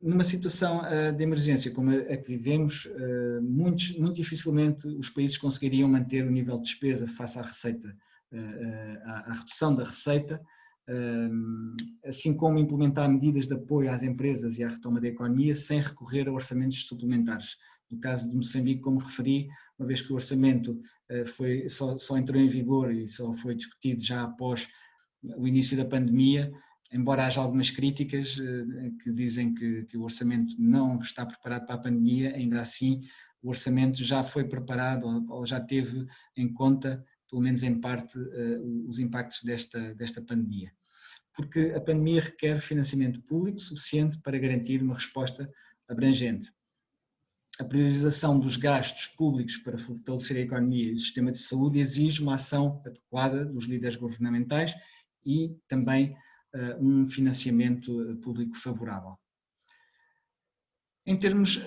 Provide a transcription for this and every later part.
Numa situação de emergência como a que vivemos, muito dificilmente os países conseguiriam manter o nível de despesa face à receita, à redução da receita, assim como implementar medidas de apoio às empresas e à retoma da economia sem recorrer a orçamentos suplementares. No caso de Moçambique, como referi, uma vez que o orçamento só entrou em vigor e só foi discutido já após o início da pandemia, embora haja algumas críticas que dizem que o orçamento não está preparado para a pandemia, ainda assim o orçamento já foi preparado ou já teve em conta, pelo menos em parte, os impactos desta pandemia. Porque a pandemia requer financiamento público suficiente para garantir uma resposta abrangente. A priorização dos gastos públicos para fortalecer a economia e o sistema de saúde exige uma ação adequada dos líderes governamentais e também um financiamento público favorável. Em termos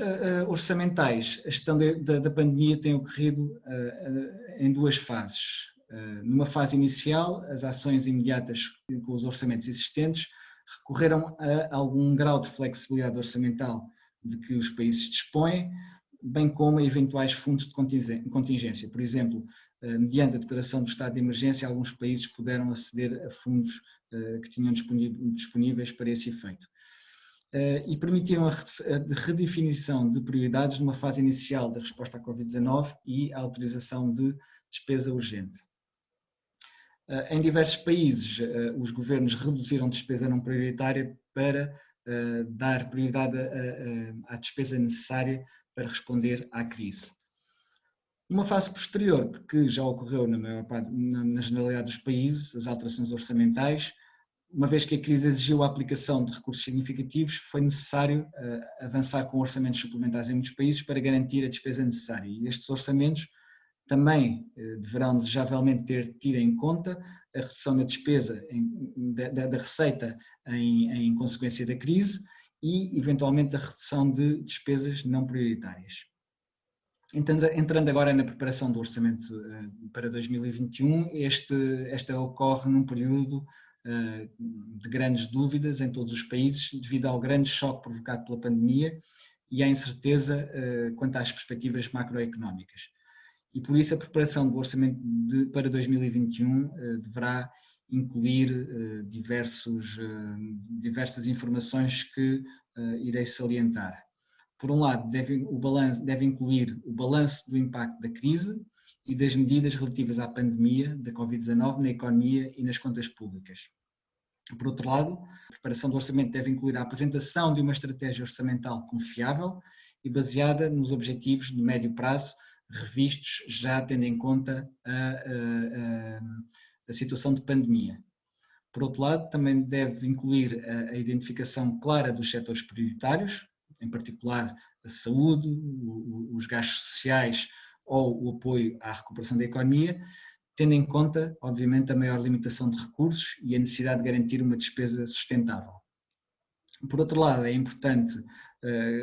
orçamentais, a gestão da pandemia tem ocorrido em duas fases. Numa fase inicial, as ações imediatas com os orçamentos existentes recorreram a algum grau de flexibilidade orçamental de que os países dispõem, bem como a eventuais fundos de contingência. Por exemplo, mediante a declaração do estado de emergência, alguns países puderam aceder a fundos que tinham disponíveis para esse efeito. E permitiram a redefinição de prioridades numa fase inicial da resposta à Covid-19 e a autorização de despesa urgente. Em diversos países, os governos reduziram despesa não prioritária para dar prioridade à despesa necessária para responder à crise. Numa fase posterior, que já ocorreu na generalidade dos países, as alterações orçamentais, uma vez que a crise exigiu a aplicação de recursos significativos, foi necessário avançar com orçamentos suplementares em muitos países para garantir a despesa necessária. E estes orçamentos também deverão desejavelmente ter tido em conta a redução da despesa, da receita em consequência da crise e, eventualmente, a redução de despesas não prioritárias. Entrando agora na preparação do orçamento para 2021, esta ocorre num período de grandes dúvidas em todos os países devido ao grande choque provocado pela pandemia e à incerteza quanto às perspectivas macroeconómicas. E por isso a preparação do orçamento para 2021 deverá incluir diversas informações que irei salientar. Por um lado, deve incluir o balanço do impacto da crise e das medidas relativas à pandemia da Covid-19 na economia e nas contas públicas. Por outro lado, a preparação do orçamento deve incluir a apresentação de uma estratégia orçamental confiável e baseada nos objetivos de médio prazo, revistos já tendo em conta a situação de pandemia. Por outro lado, também deve incluir a identificação clara dos setores prioritários, em particular a saúde, os gastos sociais ou o apoio à recuperação da economia, tendo em conta, obviamente, a maior limitação de recursos e a necessidade de garantir uma despesa sustentável. Por outro lado, é importante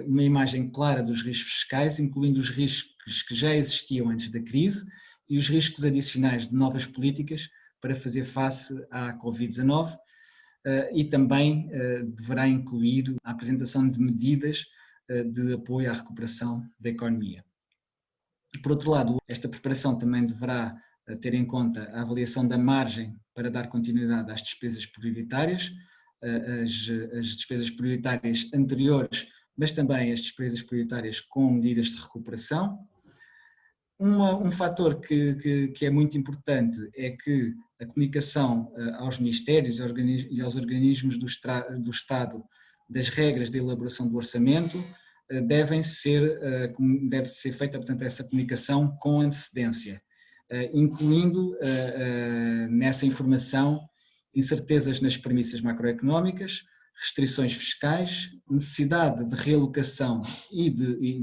uma imagem clara dos riscos fiscais, incluindo os riscos que já existiam antes da crise e os riscos adicionais de novas políticas para fazer face à Covid-19 e também deverá incluir a apresentação de medidas de apoio à recuperação da economia. Por outro lado, esta preparação também deverá ter em conta a avaliação da margem para dar continuidade às despesas prioritárias, as despesas prioritárias anteriores, mas também as despesas prioritárias com medidas de recuperação. Um fator que é muito importante é que a comunicação aos ministérios e aos organismos do Estado das regras de elaboração do orçamento deve ser feita, portanto, essa comunicação com antecedência, incluindo nessa informação incertezas nas premissas macroeconómicas, restrições fiscais, necessidade de realocação e de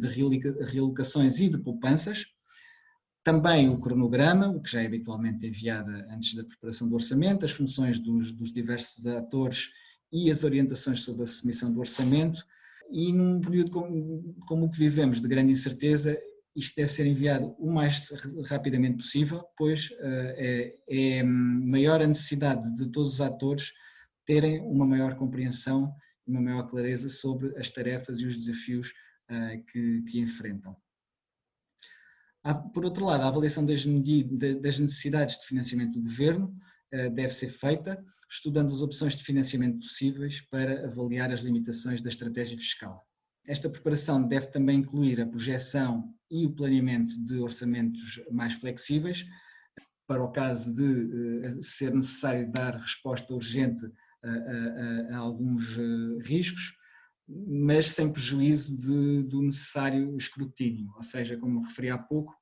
realocações e de poupanças, também o cronograma, o que já é habitualmente enviado antes da preparação do orçamento, as funções dos diversos atores e as orientações sobre a submissão do orçamento, e num período como o que vivemos de grande incerteza, isto deve ser enviado o mais rapidamente possível, pois é maior a necessidade de todos os atores terem uma maior compreensão e uma maior clareza sobre as tarefas e os desafios que enfrentam. Por outro lado, a avaliação das necessidades de financiamento do governo deve ser feita, estudando as opções de financiamento possíveis para avaliar as limitações da estratégia fiscal. Esta preparação deve também incluir a projeção e o planeamento de orçamentos mais flexíveis, para o caso de ser necessário dar resposta urgente a alguns riscos, mas sem prejuízo do necessário escrutínio, ou seja, como referi há pouco,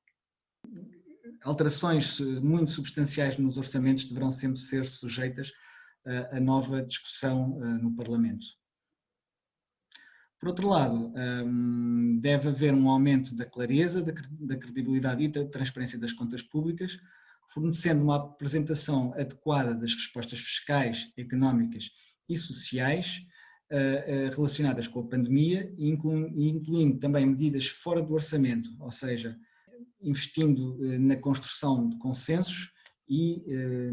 alterações muito substanciais nos orçamentos deverão sempre ser sujeitas a nova discussão no Parlamento. Por outro lado, deve haver um aumento da clareza, da credibilidade e da transparência das contas públicas, fornecendo uma apresentação adequada das respostas fiscais, económicas e sociais relacionadas com a pandemia e incluindo também medidas fora do orçamento, ou seja, investindo na construção de consensos e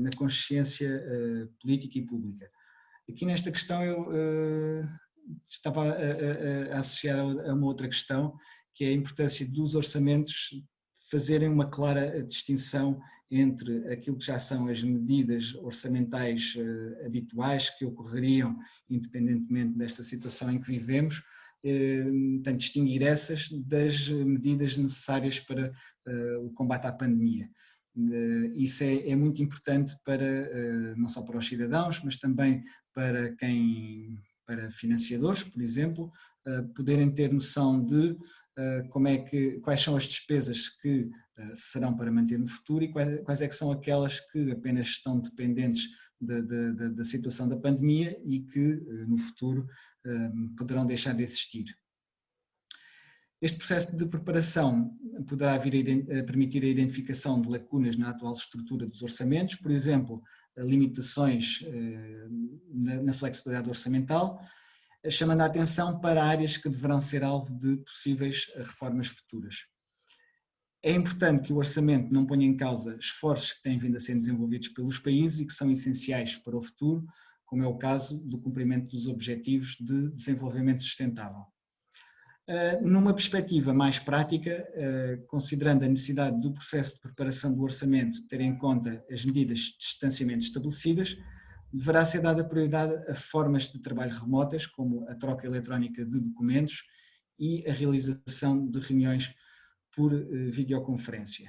na consciência política e pública. Aqui nesta questão eu estava a associar a uma outra questão, que é a importância dos orçamentos fazerem uma clara distinção entre aquilo que já são as medidas orçamentais habituais que ocorreriam independentemente desta situação em que vivemos, portanto, distinguir essas das medidas necessárias para o combate à pandemia. Isso é muito importante para, não só para os cidadãos, mas também para para financiadores, por exemplo, poderem ter noção de quais são as despesas que serão para manter no futuro e quais é que são aquelas que apenas estão dependentes da situação da pandemia e que no futuro poderão deixar de existir. Este processo de preparação poderá vir a permitir a identificação de lacunas na atual estrutura dos orçamentos, por exemplo, limitações na flexibilidade orçamental, chamando a atenção para áreas que deverão ser alvo de possíveis reformas futuras. É importante que o orçamento não ponha em causa esforços que têm vindo a ser desenvolvidos pelos países e que são essenciais para o futuro, como é o caso do cumprimento dos Objetivos de Desenvolvimento Sustentável. Numa perspectiva mais prática, considerando a necessidade do processo de preparação do orçamento ter em conta as medidas de distanciamento estabelecidas, deverá ser dada prioridade a formas de trabalho remotas, como a troca eletrónica de documentos e a realização de reuniões por videoconferência.